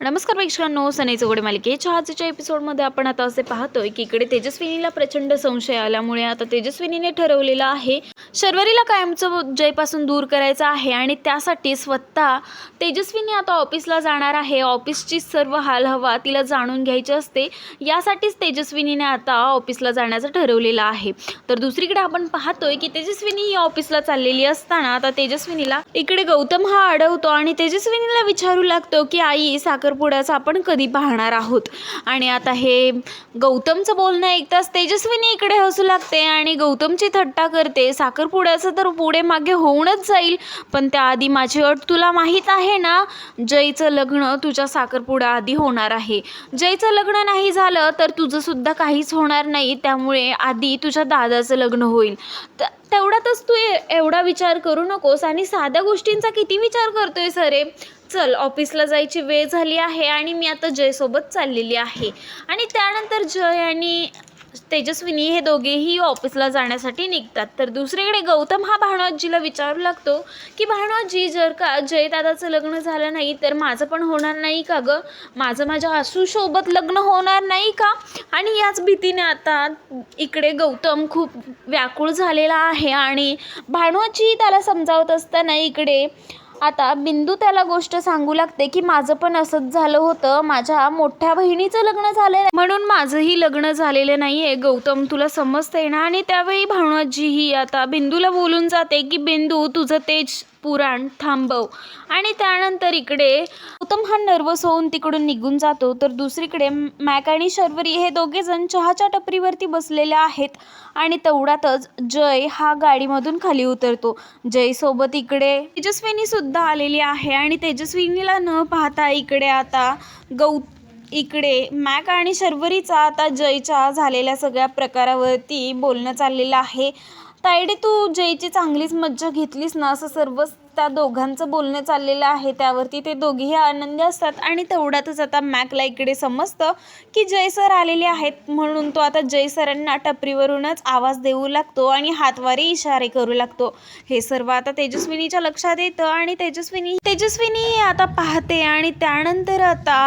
नमस्कार प्रेक्षकांनो, सनई चौघडे मालिकेच्या आजच्या एपिसोडमध्ये आपण आता असे पाहतोय की इकडे तेजस्विनीला प्रचंड संशय आल्यामुळे आता तेजस्विनीने ठरवलेलं आहे शर्वरीला कायमचं जयपासून दूर करायचं आहे आणि त्यासाठी स्वतः तेजस्विनी आता ऑफिसला जाणार आहे। ऑफिसची सर्व हालहवा तिला जाणून घ्यायची असते, यासाठीच तेजस्विनीने आता ऑफिसला जाण्याचं ठरवलेलं आहे। तर दुसरीकडे आपण पाहतोय की तेजस्विनी ही ऑफिसला चाललेली असताना आता तेजस्विनीला इकडे गौतम हा अडवतो आणि तेजस्विनीला विचारू लागतो की आई, साखरपुड्याचं आपण कधी पाहणार आहोत। आणि आता हे गौतमचं बोलणं ऐकताच तेजस्विनी इकडे हसू लागते आणि गौतमची थट्टा करते। साखरपुड्याचं तर पुढे मागे होऊनच जाईल, पण त्याआधी माझी अट तुला माहीत आहे ना, जयचं लग्न तुझ्या साखरपुड्या आधी होणार आहे। जयचं लग्न नाही झालं तर तुझं सुद्धा काहीच होणार नाही, त्यामुळे आधी तुझ्या दादाचं लग्न होईल। तेवढ्यातच तू एवढा विचार करू नकोस आणि साध्या गोष्टींचा किती विचार करतोय सरे। चल, ऑफिसला जायची वेळ झाली आहे आणि मी आता जयसोबत चाललेली आहे। आणि त्यानंतर जय आणि तेजस्विनी हे दोघेही ऑफिसला जाण्यासाठी निघतात। तर दुसरीकडे गौतम हा भानुआजीला विचारू लागतो की भानुआजी, जर का जयदादाचं लग्न झालं नाही तर माझं पण होणार नाही का गं? माझ्या आशूसोबत लग्न होणार नाही का? आणि याच भीतीने आता इकडे गौतम खूप व्याकुळ झालेला आहे आणि भानुआजी त्याला समजावत असताना इकडे आता बिंदू त्याला गोष्ट सांगू लागते की माझं पण असंच झालं होतं, माझ्या मोठ्या बहिणीचं लग्न झालं म्हणून माझंही लग्न झालेलं नाही आहे गौतम, तुला समजतंय ना? आणि त्यावेळी भानुआजी ही आता बिंदूला बोलून जाते की बिंदू, तुझं तेज पुराण थांबव। आणि त्यानंतर इकडे गौतम हा नर्वस होऊन तिकडून निघून जातो। तर दुसरीकडे मॅक आणि शर्वरी हे दोघेजण चहाच्या टपरीवरती बसलेले आहेत आणि तेवढ्यातच जय हा गाडीमधून खाली उतरतो। जयसोबत इकडे तेजस्विनी सुद्धा आलेली आहे आणि तेजस्विनीला न पाहता इकडे आता इकडे मॅक आणि शर्वरीचा आता जयच्या झालेल्या सगळ्या प्रकारावरती बोलणं चाललेलं आहे। तायडे, तू जयची चांगलीच मज्जा घेतलीस ना, असं सर्वच त्या दोघांचं बोलणं चाललेलं आहे। त्यावरती ते दोघेही आनंदी असतात आणि तेवढ्यातच आता मॅकला इकडे समजतं की जय सर आलेले आहेत, म्हणून तो आता जय सरांना टपरीवरूनच आवाज देऊ लागतो आणि हातवारे इशारे करू लागतो। हे सर्व आता तेजस्विनीच्या लक्षात येतं आणि तेजस्विनी आता पाहते आणि त्यानंतर आता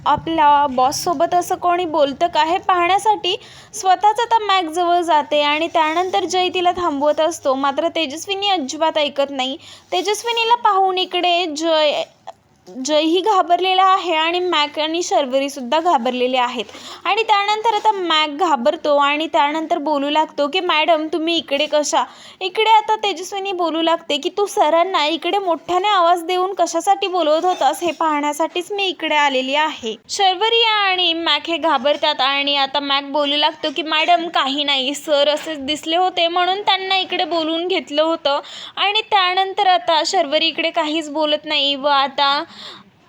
आपल्या बॉससोबत असं कोणी बोलतं का हे पाहण्यासाठी स्वतःच आता मॅक जवळ जाते आणि त्यानंतर जय तिला थांबवत असतो, मात्र तेजस्विनी अजिबात ऐकत नाही। तेजस्विनीला पाहून इकडे जय ही घाबरलेला आहे आणि मॅक आणि शर्वरी सुद्धा घाबरलेले आहेत। आणि त्यानंतर आता मॅक घाबरतो आणि त्यानंतर बोलू लागतो की मॅडम, तुम्ही इकडे कशा? इकडे आता तेजस्विनी बोलू लागते की तू सरांना इकडे मोठ्याने आवाज देऊन कशासाठी बोलवत होतास, हे पाहण्यासाठीच मी इकडे आलेली आहे। शर्वरी आणि मॅक हे घाबरतात आणि आता मॅक बोलू लागतो की मॅडम, काही नाही, सर असेच दिसले होते म्हणून त्यांना इकडे बोलवून घेतलं होतं। आणि त्यानंतर आता शर्वरी इकडे काहीच बोलत नाही व आता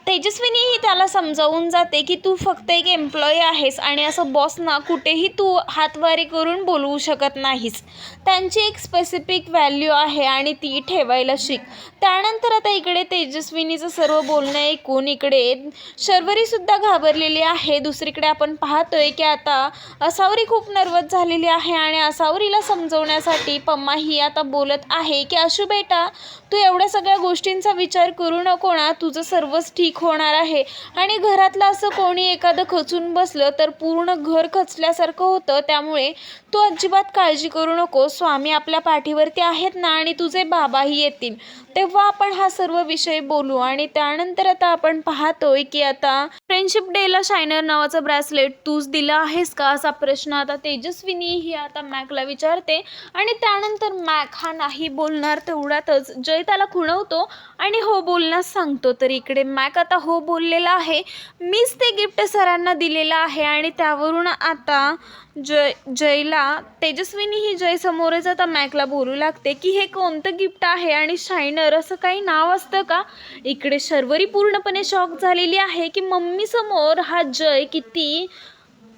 तेजस्विनी ही त्याला समजावून जाते की तू फक्त एक एम्प्लॉई आहेस आणि असं बॉसना कुठेही तू हातवारे करून बोलवू शकत नाहीस। त्यांची एक स्पेसिफिक व्हॅल्यू आहे आणि ती ठेवायला शिक। त्यानंतर आता इकडे तेजस्विनीचं सर्व बोलणं ऐकून इकडे शर्वरीसुद्धा घाबरलेली आहे। दुसरीकडे आपण पाहतोय की आता असावरी खूप नर्वस झालेली आहे आणि असावरीला समजवण्यासाठी पम्मा ही आता बोलत आहे की आशू बेटा, तू एवढ्या सगळ्या गोष्टींचा विचार करू नको ना, तुझं सर्वच ठीक होणार आहे। आणि घरातलं असं कोणी एखादं खचून बसलं तर पूर्ण घर खचल्यासारखं होतं, त्यामुळे तू अजिबात काळजी करू नको। स्वामी आपल्या पाठीवरती आहेत ना आणि तुझे बाबाही येतील, तेव्हा आपण हा सर्व विषय बोलू। आणि त्यानंतर आता आपण पाहतोय की आता फ्रेंडशिप डेला शायनर नावाचं ब्रेसलेट तूच दिलं आहेस का, असा प्रश्न आता तेजस्विनी ही आता मॅकला विचारते। आणि त्यानंतर मॅक हा नाही बोलणार, तेवढ्यातच जय त्याला खुणवतो आणि हो बोलण्यास सांगतो। तर इकडे मॅक आता हो बोललेला आहे, मीच ते गिफ्ट सरांना दिलेलं आहे। आणि त्यावरून आता जयला तेजस्विनी ही जय समोरच आता मॅकला बोलू लागते की हे कोणतं गिफ्ट आहे आणि शायनर असं काही नाव असतं का? इकडे शर्वरी पूर्णपणे शॉक झालेली आहे की मम्मी समोर हा जय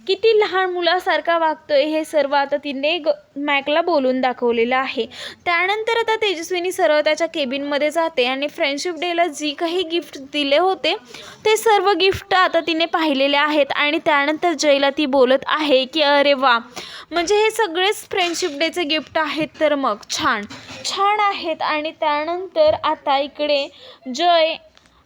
किती लहान मुलासारखा वागतोय, हे सर्व आता तिने मॅकला बोलून दाखवलेलं आहे। त्यानंतर आता तेजस्विनी सरळ त्याच्या केबिनमध्ये जाते आणि फ्रेंडशिप डेला जी काही गिफ्ट दिले होते ते सर्व गिफ्ट आता तिने पाहिलेले आहेत। आणि त्यानंतर जयला ती बोलत आहे की अरे वा, म्हणजे हे सगळेच फ्रेंडशिप डेचे गिफ्ट आहेत, तर मग छान आहेत। आणि त्यानंतर आता इकडे जय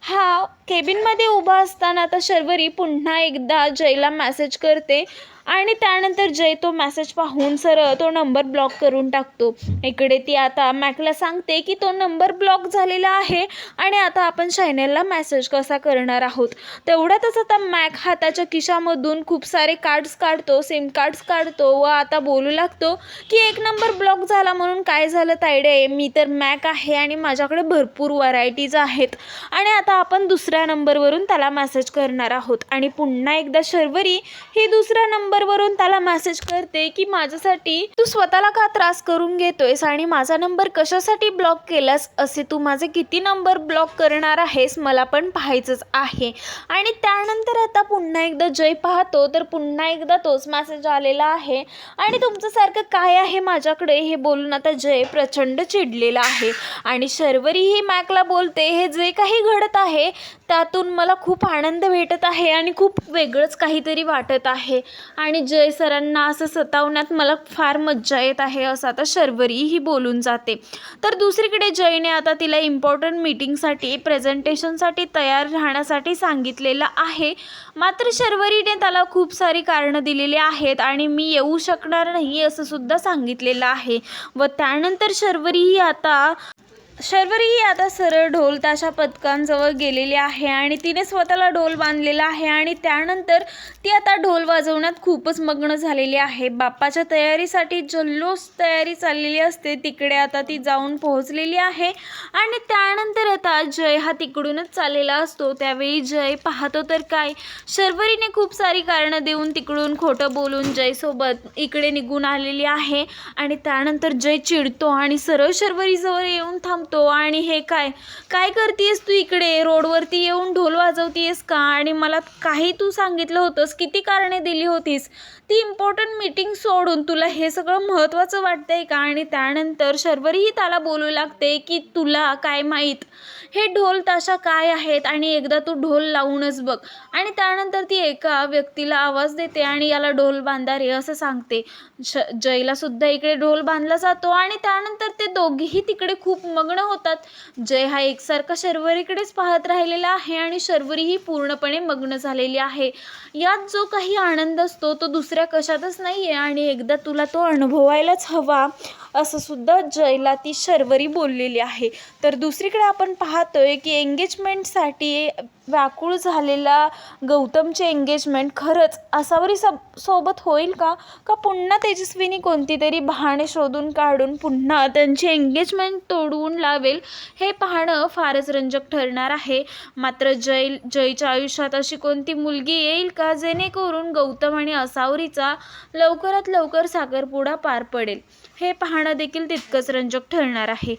हा केबिनमध्ये उभा असताना आता शर्वरी पुन्हा एकदा जयला मेसेज करते आणि त्यानंतर जय तो मेसेज पाहून सरळ तो नंबर ब्लॉक करून टाकतो. इकडे ती आता मॅकला सांगते की तो नंबर ब्लॉक झालेला आहे आणि आता आपण शायनलला मेसेज कसा करणार आहोत. तेवढ्यातच आता मॅक हाताच्या खिशामधून खूप सारे कार्ड्स काढतो, सिम कार्ड्स काढतो व आता बोलू लागतो की एक नंबर ब्लॉक झाला म्हणून काय झालं तायडे, मी तर मॅक आहे आणि माझ्याकडे भरपूर व्हरायटीज आहेत आणि आता आपण दुसऱ्या नंबरवरून त्याला मेसेज करणार आहोत. आणि पुन्हा एकदा शर्वरी ही दुसऱ्या नंबरवरून त्याला मेसेज करते की माझ्यासाठी तू स्वतःला का त्रास करून घेतोयस आणि माझा नंबर कशासाठी ब्लॉक केलास, असे तू माझे किती नंबर ब्लॉक करणार आहेस मला पण पाहायचंच आहे. आणि त्यानंतर आता पुन्हा एकदा जय पाहतो तर पुन्हा एकदा तोच मेसेज आलेला आहे आणि तुमच्यासारखं काय आहे माझ्याकडे हे बोलून आता जय प्रचंड चिडलेला आहे. आणि शर्वरी ही मॅकला बोलते हे जे काही घडत आहे त्यातून मला खूप आनंद भेटत आहे आणि खूप वेगळंच काहीतरी वाटत आहे आणि जय सरांना असं सतावण्यात मला फार मज्जा येत आहे, असं आता शर्वरी ही बोलून जाते. तर दुसरीकडे जयने आता तिला इम्पॉर्टंट मीटिंगसाठी प्रेझेंटेशनसाठी तयार राहण्यासाठी सांगितलेलं आहे. मात्र शर्वरीने त्याला खूप सारी कारणं दिलेली आहेत आणि मी येऊ शकणार नाही असं सुद्धा सांगितलेलं आहे. व त्यानंतर शर्वरी ही आता सरळ ढोल ताशा पथकांजवळ गेलेली आहे आणि तिने स्वतःला ढोल बांधलेला आहे आणि त्यानंतर ती आता ढोल वाजवण्यात खूपच मग्न झालेली आहे. बाप्पाच्या तयारीसाठी जल्लोष तयारी चाललेली असते तिकडे आता ती जाऊन पोहोचलेली आहे. आणि त्यानंतर आता जय हा तिकडूनच चाललेला असतो. त्यावेळी जय पाहतो तर काय, शर्वरीने खूप सारी कारणं देऊन तिकडून खोटं बोलून जयसोबत इकडे निघून आलेली आहे. आणि त्यानंतर जय चिडतो आणि सरळ शर्वरीजवळ येऊन थांबतो आणि हे काय करतेस तू इकडे, रोडवरती येऊन ढोल वाजवतीयस का, आणि मला काही तू सांगितलं होतंस, किती कारणे दिली होतीस, ती इम्पॉर्टंट मीटिंग सोडून तुला हे सगळं महत्त्वाचं वाटतंय का. आणि त्यानंतर शर्वरीही त्याला बोलू लागते की तुला काय माहीत हे ढोल ताशा काय आहेत आणि एकदा तू ढोल लावूनच बघ. आणि त्यानंतर ती एका व्यक्तीला आवाज देते आणि याला ढोल बांधा रे असं सांगते. जयला सुद्धा इकडे ढोल बांधला जातो आणि त्यानंतर ते दोघेही तिकडे खूप मग्न होतात. जय हा एकसारखा शर्वरीकडेच पाहत राहिलेला आहे आणि शर्वरीही पूर्णपणे मग्न झालेली आहे. यात जो काही आनंद असतो तो दुसऱ्या कशातच नाही आहे आणि एकदा तुला तो अनुभवायलाच हवा असं सुद्धा जयला ती शर्वरी बोललेली आहे. तर दुसरीकडे आपण पाहतोय की एंगेजमेंटसाठी व्याकुळ झालेला गौतमचे एंगेजमेंट खरंच आसावरी सोबत होईल का पुन्हा तेजस्विनी कोणती तरी बहाणे शोधून काढून पुन्हा त्यांची एंगेजमेंट तोडवून लावेल, हे पाहणं फारच रंजक ठरणार आहे. मात्र जयच्या आयुष्यात अशी कोणती मुलगी येईल का जेणेकरून गौतम आणि आसावरीचा लवकरात लवकर साखरपुडा पार पडेल, हे पाहणं देखील तितकंच रंजक ठरणार आहे.